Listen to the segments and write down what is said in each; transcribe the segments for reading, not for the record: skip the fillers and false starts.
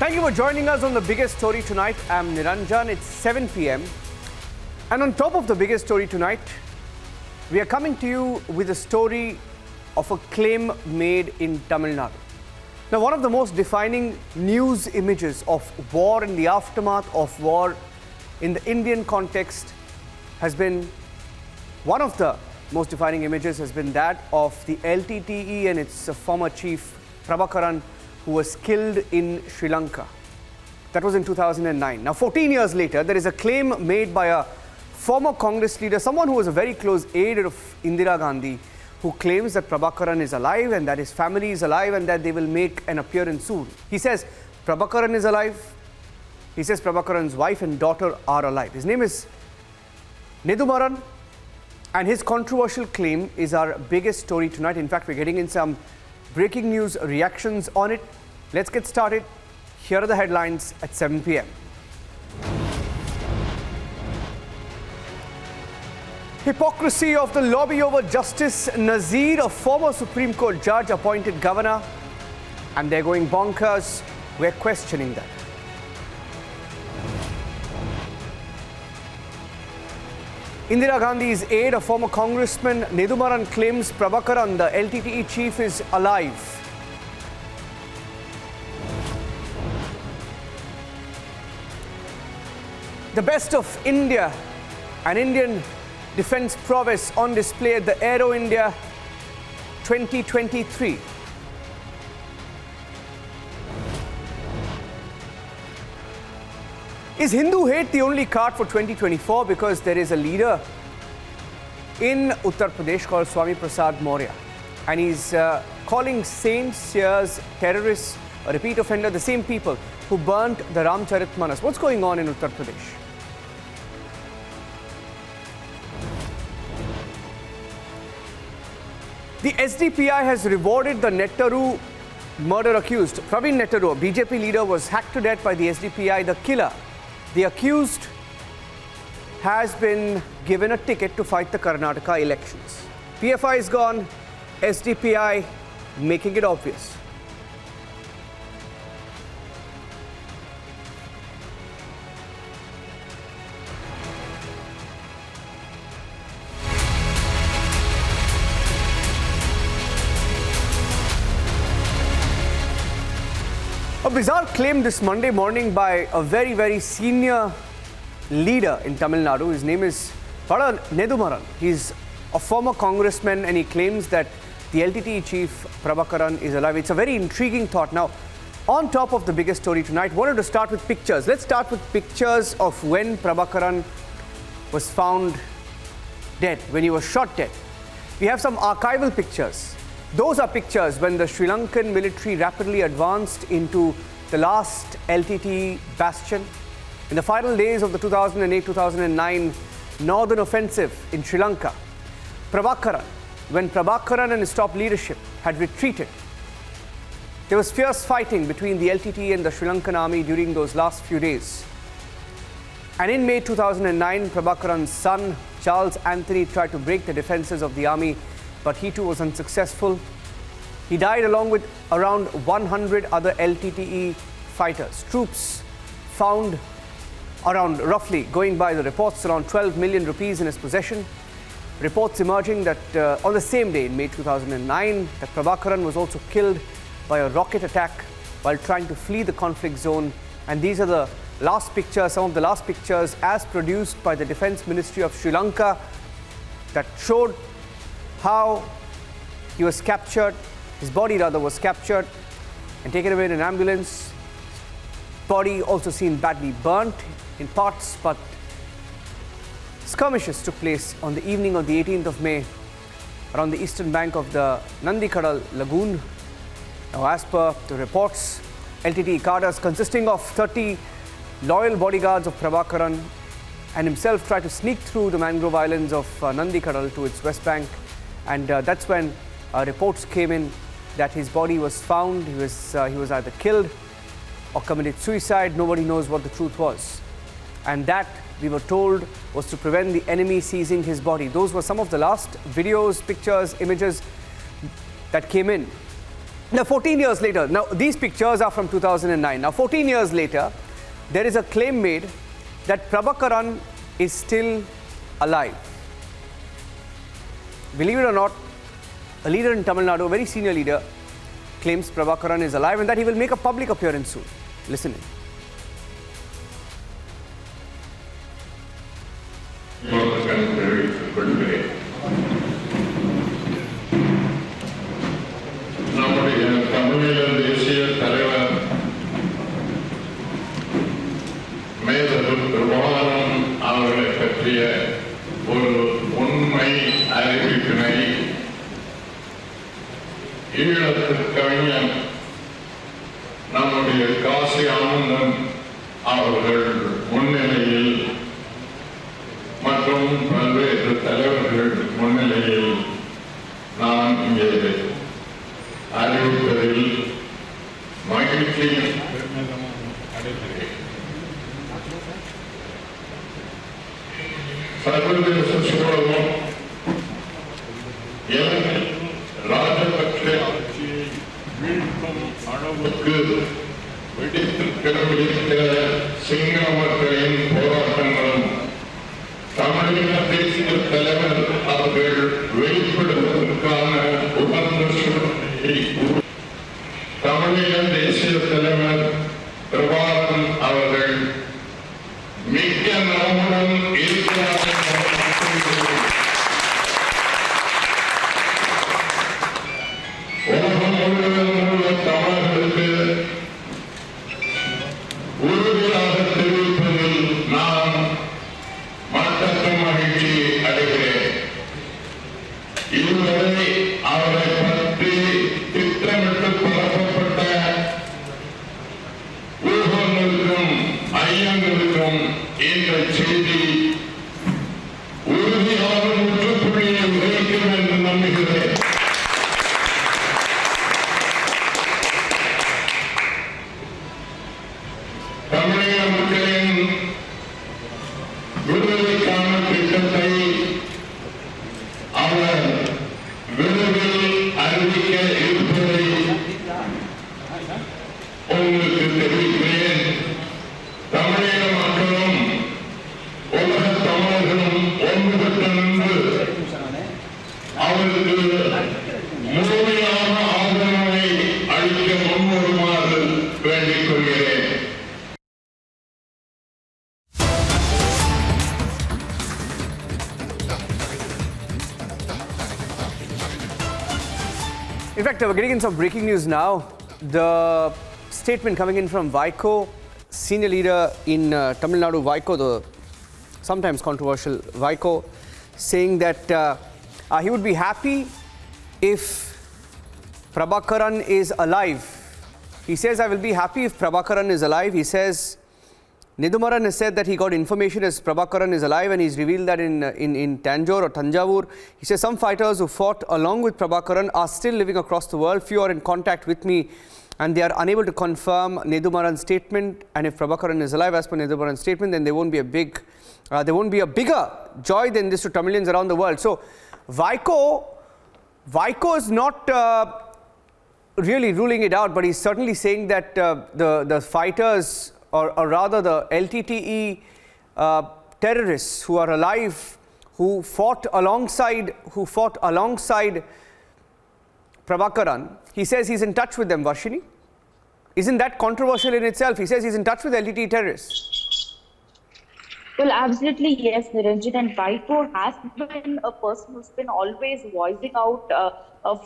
Thank you for joining us on the biggest story tonight. I'm Niranjan. It's 7 p.m. And on top of the biggest story tonight, we are coming to you with a story of a claim made in Tamil Nadu. Now, one of the most defining news images of war and the aftermath of war in the Indian context has been, one of the most defining images has been that of the LTTE and its former chief, Prabhakaran, who was killed in Sri Lanka. That was in 2009. Now, 14 years later, there is a claim made by a former Congress leader, someone who was a very close aide of Indira Gandhi, who claims that Prabhakaran is alive and that his family is alive and that they will make an appearance soon. He says Prabhakaran is alive. He says Prabhakaran's wife and daughter are alive. His name is Nedumaran, and his controversial claim is our biggest story tonight. In fact, we're getting in some breaking news reactions on it. Let's get started. Here are the headlines at 7 p.m. Hypocrisy of the lobby over Justice Nazir, a former Supreme Court judge appointed governor, and they're going bonkers. We're questioning that. Indira Gandhi's aide, a former congressman, Nedumaran, claims Prabhakaran, the LTTE chief, is alive. The best of India and Indian defense prowess on display at the Aero India 2023. Is Hindu hate the only card for 2024? Because there is a leader in Uttar Pradesh called Swami Prasad Maurya, and he's calling saints, seers, terrorists, a repeat offender, the same people who burnt the Ramcharitmanas. What's going on in Uttar Pradesh? The SDPI has rewarded the Nettaru murder accused. Praveen Nettaru, a BJP leader, was hacked to death by the SDPI. The killer, the accused, has been given a ticket to fight the Karnataka elections. PFI is gone, SDPI making it obvious. A bizarre claim this Monday morning by a very, very senior leader in Tamil Nadu. His name is Nedumaran. He's a former congressman, and he claims that the LTTE chief, Prabhakaran, is alive. It's a very intriguing thought. Now, on top of the biggest story tonight, wanted to start with pictures. Let's start with pictures of when Prabhakaran was found dead, when he was shot dead. We have some archival pictures. Those are pictures when the Sri Lankan military rapidly advanced into the last LTTE bastion. In the final days of the 2008-2009 northern offensive in Sri Lanka, when Prabhakaran and his top leadership had retreated, there was fierce fighting between the LTTE and the Sri Lankan army during those last few days. And in May 2009, Prabhakaran's son, Charles Anthony, tried to break the defenses of the army, but he too was unsuccessful. He died along with around 100 other LTTE fighters. Troops found around, roughly, going by the reports, around 12 million rupees in his possession. Reports emerging that on the same day in May 2009, that Prabhakaran was also killed by a rocket attack while trying to flee the conflict zone. And these are the last pictures, some of the last pictures as produced by the Defense Ministry of Sri Lanka, that showed how he was captured, his body rather was captured and taken away in an ambulance. Body also seen badly burnt in parts, but skirmishes took place on the evening of the 18th of May around the eastern bank of the Nandikadal lagoon. Now, as per the reports, LTTE cadres consisting of 30 loyal bodyguards of Prabhakaran and himself tried to sneak through the mangrove islands of Nandikadal to its west bank. And that's when reports came in that his body was found. He was either killed or committed suicide. Nobody knows what the truth was. And that, we were told, was to prevent the enemy seizing his body. Those were some of the last videos, pictures, images that came in. Now, 14 years later, now these pictures are from 2009. Now, 14 years later, there is a claim made that Prabhakaran is still alive. Believe it or not, a leader in Tamil Nadu, a very senior leader, claims Prabhakaran is alive and that he will make a public appearance soon. Listen in. நம்முடைய தமிழீழ தேசிய தலைவர் mother Prabhakaran அவர்களை பற்றிய ஒரு உண்மை அறிவிப்பினை ஈழத்து கவிஞன் நம்முடைய காசி ஆனந்தன் அவர்கள் முன்னிலையில் மற்றும் பல்வேறு தலைவர்கள் முன்னிலையில் நான் இங்கே அறிவிப்பதில் மகிழ்ச்சியும் அடைகிறேன். சர்வதேச சூழலும் இலங்கை ராஜபக்ஷ ஆட்சியை வீழ்த்தும் அளவுக்கு வெடித்து கிளம்பியிருக்கிற சிங்கள மக்களின் போராட்டங்களும் தமிழீழ தேசிய தலைவர் அவர்கள் வெளிப்படுவதற்கான உகந்த சூழ்நிலையை தமிழீழ தேசிய தலைவர் பிரபாகரன் அவர்கள் மிக்க நலமுடன் இருக்கிறார்கள். உலகம் முழுவதும் உள்ள தமிழர்களுக்கு உறுதியாக தெரிவிப்பதில் நான் மட்டற்ற மகிழ்ச்சி அடைகிறேன். இதுவரை அவரை பற்றி திட்டமிட்டு பரப்பப்பட்ட ஊகங்களுக்கும் ஐயங்களுக்கும் இந்த செய்தி உறுதியாக முற்றுப்புள்ளியை வைக்கும் என்று நம்புகிறேன். தமிழக மக்களின் விடுதலைக்கான திட்டத்தை அவர் விரைவில் அறிவிக்க இருப்பதை உங்களுக்கு தெரிவிக்கிறேன். தமிழக மக்களும் உலக தமிழர்களும் ஒன்றுபட்டு நின்று அவருக்கு முழுமையான ஆதரவை அளிக்க முன்வருமாறு வேண்டிக் கொள்கிறேன். In fact, we're getting in some breaking news now. The statement coming in from Vaiko, senior leader in Tamil Nadu, Vaiko, the sometimes controversial Vaiko, saying that he would be happy if Prabhakaran is alive. He says, I will be happy if Prabhakaran is alive. He says, Nidhumaran has said that he got information as Prabhakaran is alive, and he's revealed that in Tanjore or Tanjavur. He says some fighters who fought along with Prabhakaran are still living across the world. Few are in contact with me and they are unable to confirm Nidhumaran's statement. And if Prabhakaran is alive as per Nidhumaran's statement, then there won't be a bigger joy than this to Tamilians around the world. So Vaiko is not really ruling it out, but he's certainly saying that the fighters, or rather the LTTE terrorists who are alive, who fought alongside Prabhakaran, he says he's in touch with them, Varshini. Isn't that controversial in itself? He says he's in touch with LTTE terrorists. Well, absolutely, yes, Niranjan. And Vaiko has been a person who's been always voicing out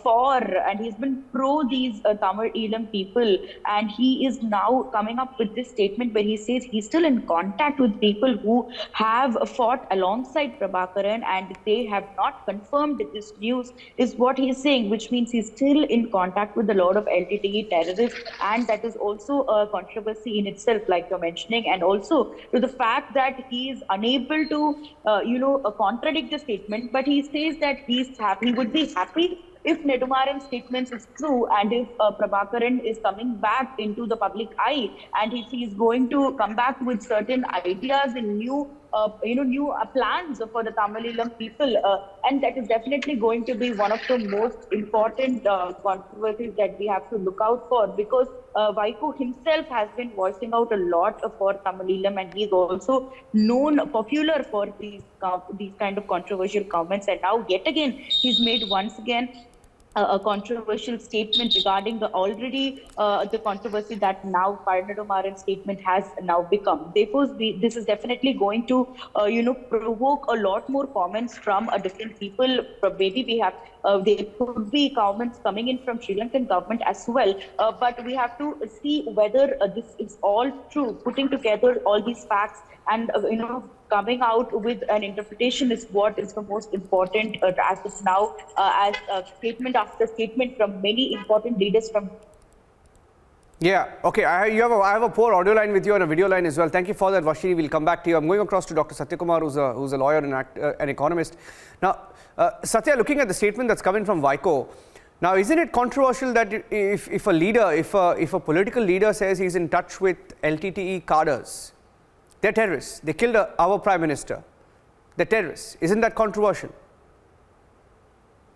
for, and he's been pro these Tamil Elam people, and he is now coming up with this statement where he says he's still in contact with people who have fought alongside Prabhakaran, and they have not confirmed this news, is what he's saying, which means he's still in contact with a lot of LTTE terrorists, and that is also a controversy in itself, like you're mentioning, and also to the fact that he is unable to, contradict the statement, but he says that he would be happy if Nidhumaran's statements is true, and if Prabhakaran is coming back into the public eye, and if he is going to come back with certain ideas and new new plans for the Tamil Eelam people, and that is definitely going to be one of the most important controversies that we have to look out for, because Vaiko himself has been voicing out a lot for Tamil Eelam, and he's also known popular for these kind of controversial comments. And now yet again he's made once again a controversial statement regarding the controversy that now Paranadumaran's statement has now become. Therefore, this is definitely going to provoke a lot more comments from different people. Maybe we have there could be comments coming in from Sri Lankan government as well. But we have to see whether this is all true. Putting together all these facts and coming out with an interpretation is what is the most important as of now, as statement after statement from many important leaders from. Yeah, okay. I have a poor audio line with you and a video line as well. Thank you for that, Vashini. We'll come back to you. I'm going across to Dr. Satyakumar, who's a lawyer and an economist. Now, Satya, looking at the statement that's coming from Vaiko, now isn't it controversial that if a leader, if a political leader says he's in touch with LTTE cadres, they're terrorists. They killed our Prime Minister. They're terrorists. Isn't that controversial?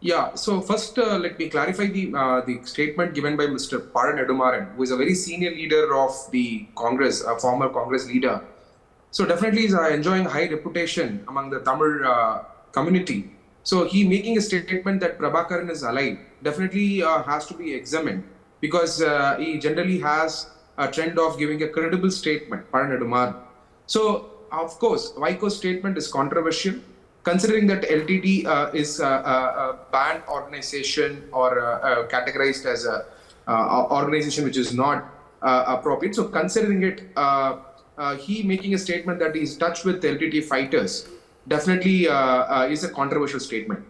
Yeah, so first let me clarify the statement given by Mr. Paranadumaran, who is a very senior leader of the Congress, a former Congress leader. So definitely is enjoying high reputation among the Tamil community. So he making a statement that Prabhakaran is alive definitely has to be examined, because he generally has a trend of giving a credible statement, Paranadumaran. So, of course, Vaiko's statement is controversial, considering that LTTE is a banned organization or categorized as a organization which is not appropriate. So, considering it, he making a statement that he's in touch with LTTE fighters definitely is a controversial statement.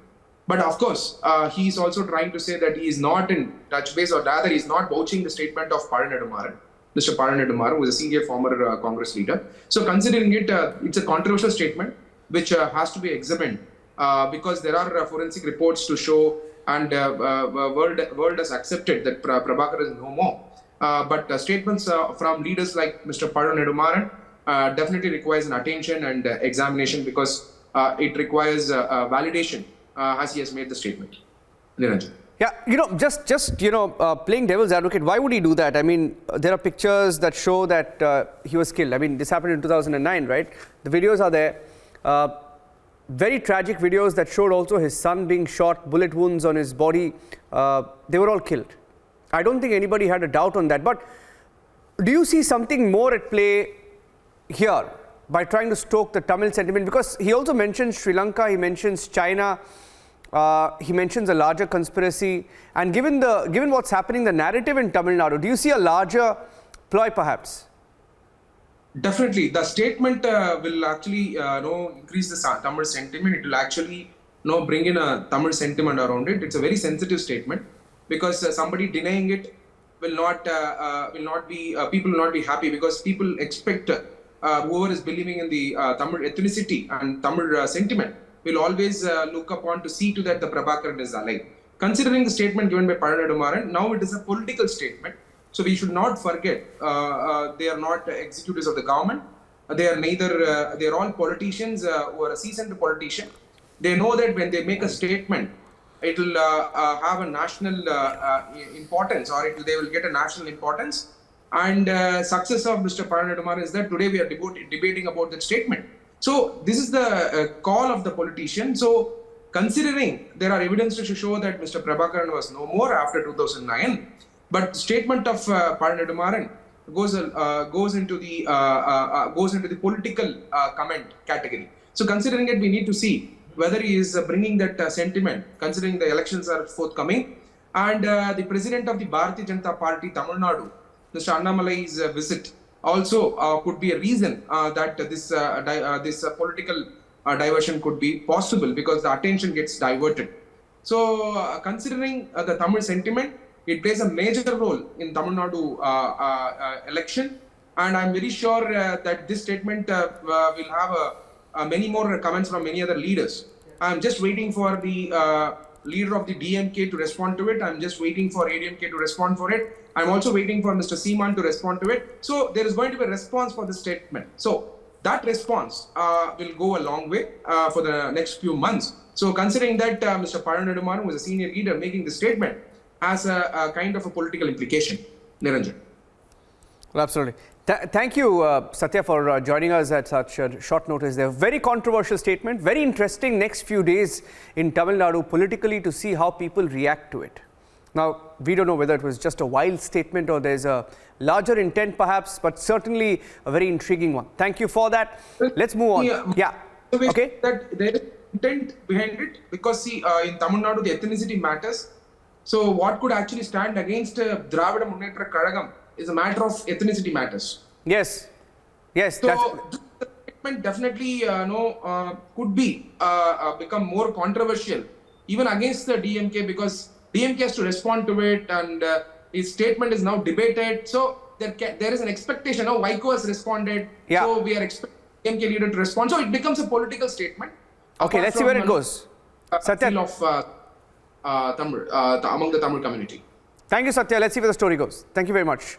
But of course, he is also trying to say that he is not in touch base, or rather, he is not vouching the statement of Paranadumaran. Mr. Paranadumaran, who is a senior former Congress leader. So considering it, it's a controversial statement which has to be examined, because there are forensic reports to show, and world has accepted that Prabhakaran is no more. But statements from leaders like Mr. Paranadumaran definitely requires an attention and examination, because it requires validation as he has made the statement. Niranjan. Yeah, just playing devil's advocate, why would he do that? I mean, there are pictures that show that he was killed. I mean, this happened in 2009, right? The videos are there. Very tragic videos that showed also his son being shot, bullet wounds on his body. They were all killed. I don't think anybody had a doubt on that. But do you see something more at play here by trying to stoke the Tamil sentiment? Because he also mentions Sri Lanka, he mentions China. He mentions a larger conspiracy, and given what's happening, the narrative in Tamil Nadu, do you see a larger ploy perhaps? Definitely, the statement will actually increase the Tamil sentiment. It will actually bring in a Tamil sentiment around it. It's a very sensitive statement, because somebody denying it will not be people will not be happy, because people expect whoever is believing in the Tamil ethnicity and Tamil sentiment will always look upon to see to that the Prabhakaran is alive. Considering the statement given by Paranadumaran, now it is a political statement. So we should not forget, they are not executives of the government. They are neither, they are all politicians who are a seasoned politician. They know that when they make a statement, it will have a national importance, or they will get a national importance. And success of Mr. Paranadumaran is that today we are debating about that statement. So this is the call of the politician. So considering there are evidences to show that Mr. Prabhakaran was no more after 2009, but the statement of Paranadumaran goes into the political comment category. So considering it, we need to see whether he is bringing that sentiment, considering the elections are forthcoming, and the president of the Bharatiya Janata Party, Tamil Nadu, Mr. Annamalai's visit also could be a reason that this political diversion could be possible, because the attention gets diverted. So considering the Tamil sentiment, it plays a major role in Tamil Nadu election, and I'm very sure that this statement will have many more comments from many other leaders. I'm just waiting for the leader of the DMK to respond to it. I'm just waiting for ADMK to respond for it. I'm also waiting for Mr. Seeman to respond to it. So there is going to be a response for this statement. So that response will go a long way for the next few months. So considering that Mr. Paran Nedumaran, who is a senior leader making the statement, has a kind of a political implication. Niranjan. Well, absolutely. Thank you, Satya, for joining us at such a short notice. There, very controversial statement, very interesting next few days in Tamil Nadu politically to see how people react to it. Now, we don't know whether it was just a wild statement or there's a larger intent perhaps, but certainly a very intriguing one. Thank you for that. Let's move on. Yeah. Okay. That there is intent behind it because see, in Tamil Nadu, the ethnicity matters. So what could actually stand against Dravida Munnetra Kazhagam is a matter of ethnicity matters. Yes. Yes. So this statement definitely could be become more controversial even against the DMK because DMK has to respond to it and his statement is now debated. So there is an expectation. Now Vaiko has responded. Yeah. So we are expecting DMK leader to respond. So it becomes a political statement. Okay, let's see where it goes. Satya. Of Tamil, among the Tamil community. Thank you, Satya. Let's see where the story goes. Thank you very much.